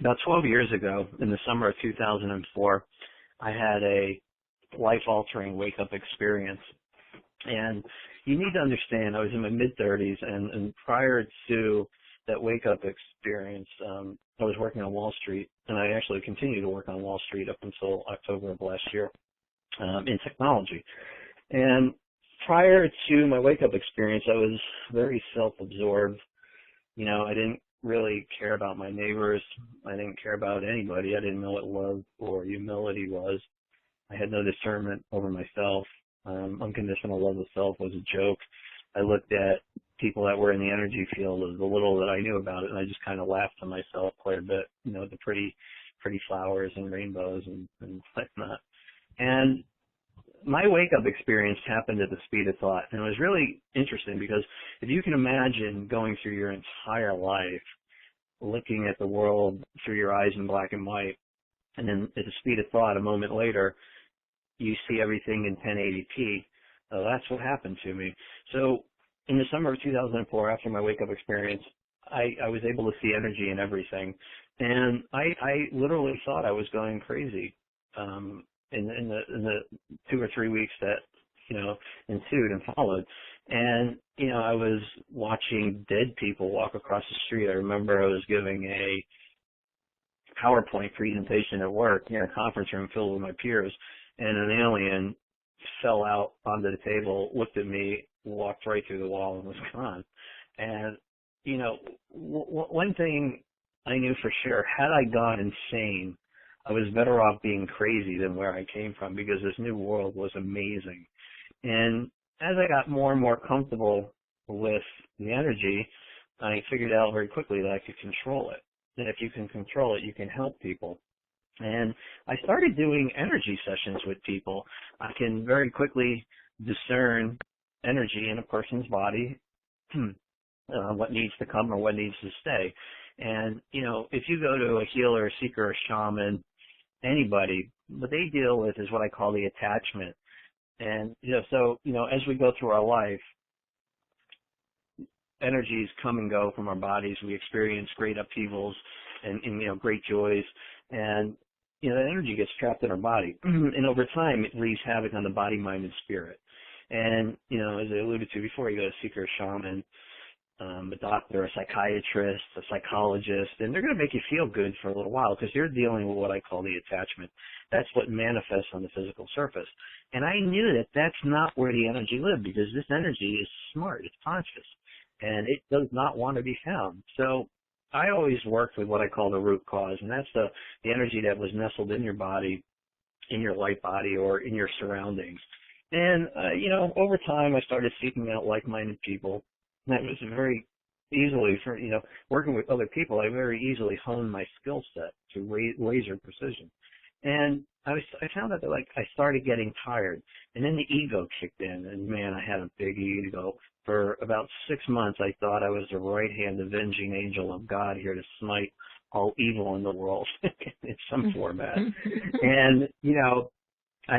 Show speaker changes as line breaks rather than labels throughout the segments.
About 12 years ago, in the summer of 2004, I had a life-altering wake-up experience. And you need to understand, I was in my mid-30s, and prior to that wake-up experience, I was working on Wall Street, and I actually continued to work on Wall Street up until October of last year in technology. And prior to my wake-up experience, I was very self-absorbed. I didn't really care about my neighbors. I didn't care about anybody. I didn't know what love or humility was. I had no discernment over myself. Unconditional love of self was a joke. I looked at people that were in the energy field as the little that I knew about it, and I just kind of laughed to myself quite a bit, the pretty flowers and rainbows and whatnot. And my wake-up experience happened at the speed of thought, and it was really interesting because if you can imagine going through your entire life, looking at the world through your eyes in black and white, and then at the speed of thought a moment later, you see everything in 1080p. That's what happened to me. So in the summer of 2004, after my wake-up experience, I was able to see energy in everything. And I literally thought I was going crazy in the 2 or 3 weeks that, ensued and followed. And, I was watching dead people walk across the street. I remember I was giving a PowerPoint presentation at work in a conference room filled with my peers, and an alien fell out onto the table, looked at me, walked right through the wall, and was gone. And, one thing I knew for sure, had I gone insane, I was better off being crazy than where I came from, because this new world was amazing. And as I got more and more comfortable with the energy, I figured out very quickly that I could control it. And if you can control it, you can help people. And I started doing energy sessions with people. I can very quickly discern energy in a person's body, what needs to come or what needs to stay. And, if you go to a healer, a seeker, a shaman, anybody, what they deal with is what I call the attachment. And, as we go through our life, energies come and go from our bodies. We experience great upheavals and great joys. And, that energy gets trapped in our body. And over time, it wreaks havoc on the body, mind, and spirit. And, as I alluded to before, you go to a seeker, a shaman, a doctor, a psychiatrist, a psychologist, and they're going to make you feel good for a little while because you're dealing with what I call the attachment. That's what manifests on the physical surface. And I knew that that's not where the energy lived, because this energy is smart, it's conscious, and it does not want to be found. So I always worked with what I call the root cause, and that's the energy that was nestled in your body, in your light body, or in your surroundings. And, over time I started seeking out like-minded people. That was very easily, working with other people, I very easily honed my skill set to laser precision. And I found out that, I started getting tired. And then the ego kicked in. And, man, I had a big ego. For about 6 months, I thought I was the right-hand avenging angel of God here to smite all evil in the world in some format. And, I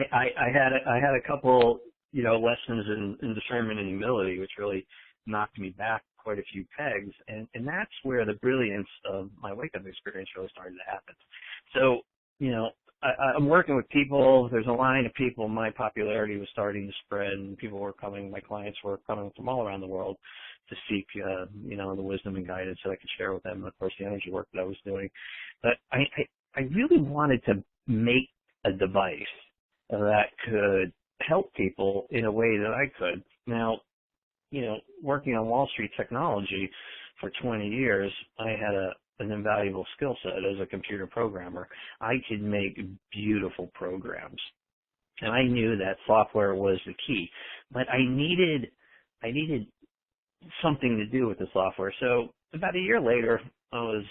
had a couple, lessons in discernment and humility, which really knocked me back quite a few pegs, and that's where the brilliance of my wake-up experience really started to happen. So, I'm working with people. There's a line of people. My popularity was starting to spread, and people were coming. My clients were coming from all around the world to seek, the wisdom and guidance that I could share with them, and of course the energy work that I was doing. But I really wanted to make a device that could help people in a way that I could. Now, working on Wall Street technology for 20 years, I had an invaluable skill set as a computer programmer. I could make beautiful programs, and I knew that software was the key. But I needed something to do with the software. So about a year later, I was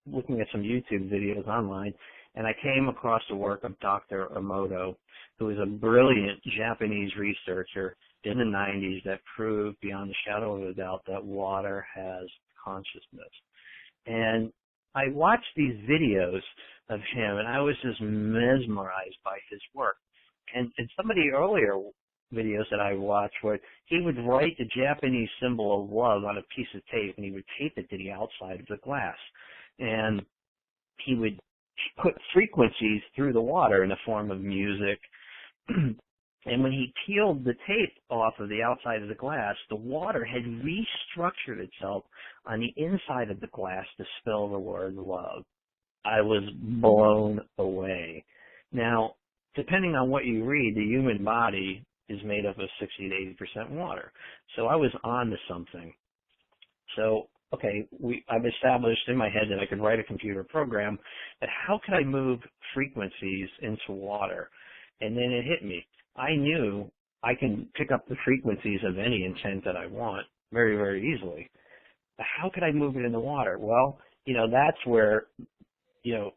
looking at some YouTube videos online, and I came across the work of Dr. Emoto, who is a brilliant Japanese researcher in the 90s that proved beyond a shadow of a doubt that water has consciousness. And I watched these videos of him, and I was just mesmerized by his work. And some of the earlier videos that I watched where he would write the Japanese symbol of love on a piece of tape, and he would tape it to the outside of the glass. And he would put frequencies through the water in the form of music. And when he peeled the tape off of the outside of the glass, the water had restructured itself on the inside of the glass to spell the word love. I was blown away. Now, depending on what you read, the human body is made up of 60 to 80% water. So I was on to something. So, okay, I've established in my head that I could write a computer program, but how could I move frequencies into water? And then it hit me. I knew I can pick up the frequencies of any intent that I want very, very easily. But how could I move it in the water? Well, that's where, again,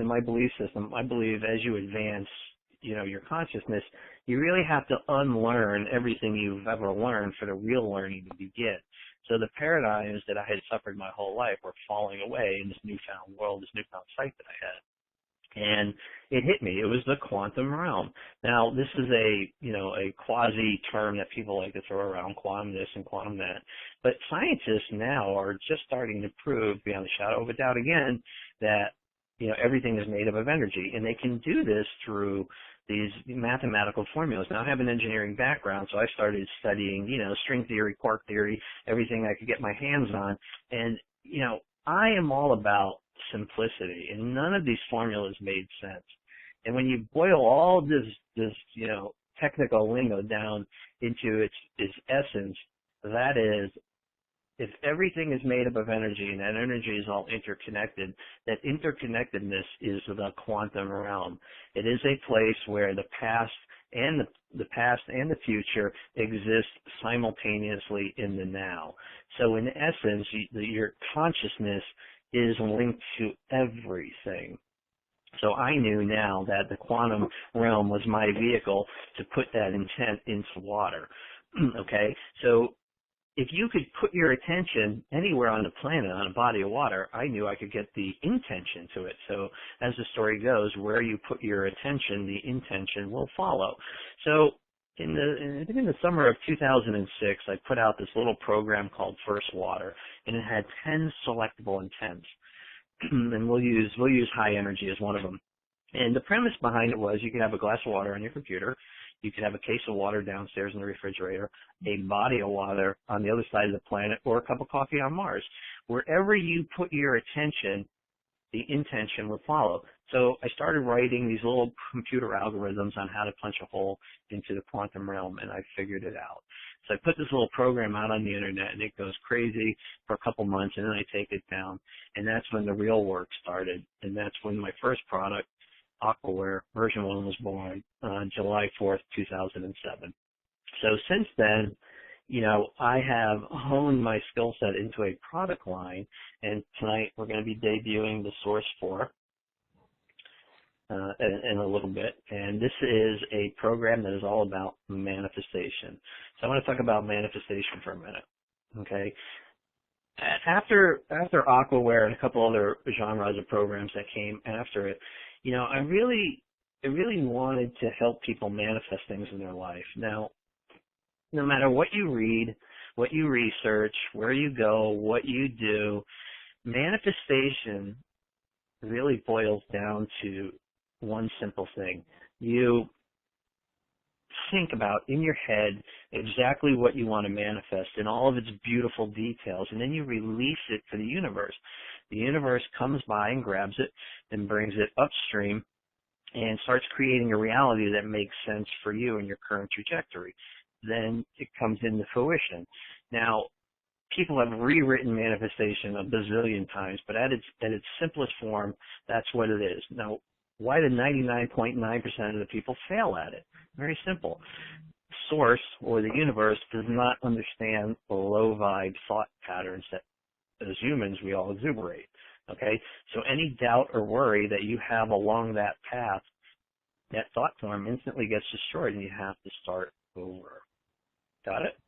in my belief system, I believe as you advance, your consciousness, you really have to unlearn everything you've ever learned for the real learning to begin. So the paradigms that I had suffered my whole life were falling away in this newfound world, this newfound sight that I had. And it hit me. It was the quantum realm. Now, this is a quasi term that people like to throw around, quantum this and quantum that. But scientists now are just starting to prove, beyond a shadow of a doubt again, that, everything is made up of energy. And they can do this through these mathematical formulas. Now, I have an engineering background, so I started studying, string theory, quark theory, everything I could get my hands on. And, I am all about simplicity, and none of these formulas made sense. And when you boil all this technical lingo down into its essence, that is, if everything is made up of energy and that energy is all interconnected, that interconnectedness is the quantum realm. It is a place where the past and the future exist simultaneously in the now. So in essence, your consciousness is linked to everything. So I knew now that the quantum realm was my vehicle to put that intent into water. Okay? So if you could put your attention anywhere on the planet on a body of water, I knew I could get the intention to it. So as the story goes, where you put your attention, the intention will follow. So in the summer of 2006, I put out this little program called Sourxe IV, and it had 10 selectable intents. And we'll use high energy as one of them. And the premise behind it was you could have a glass of water on your computer, you could have a case of water downstairs in the refrigerator, a body of water on the other side of the planet, or a cup of coffee on Mars. Wherever you put your attention, the intention would follow. So I started writing these little computer algorithms on how to punch a hole into the quantum realm, and I figured it out. So I put this little program out on the internet, and it goes crazy for a couple months, and then I take it down. And that's when the real work started, and that's when my first product, Aquaware version 1, was born on July 4th, 2007. So since then, I have honed my skill set into a product line, and tonight we're going to be debuting the Sourxe IV in a little bit. And this is a program that is all about manifestation. So I want to talk about manifestation for a minute. Okay. After Aquaware and a couple other genres of programs that came after it, I really wanted to help people manifest things in their life. Now, no matter what you read, what you research, where you go, what you do, manifestation really boils down to one simple thing. You think about in your head exactly what you want to manifest in all of its beautiful details, and then you release it to the universe. The universe comes by and grabs it and brings it upstream and starts creating a reality that makes sense for you and your current trajectory. Then it comes into fruition. Now, people have rewritten manifestation a bazillion times, but at its simplest form, that's what it is. Now, why do 99.9% of the people fail at it? Very simple. Source, or the universe, does not understand the low vibe thought patterns that as humans we all exuberate. Okay? So any doubt or worry that you have along that path, that thought form instantly gets destroyed and you have to start over. Got it?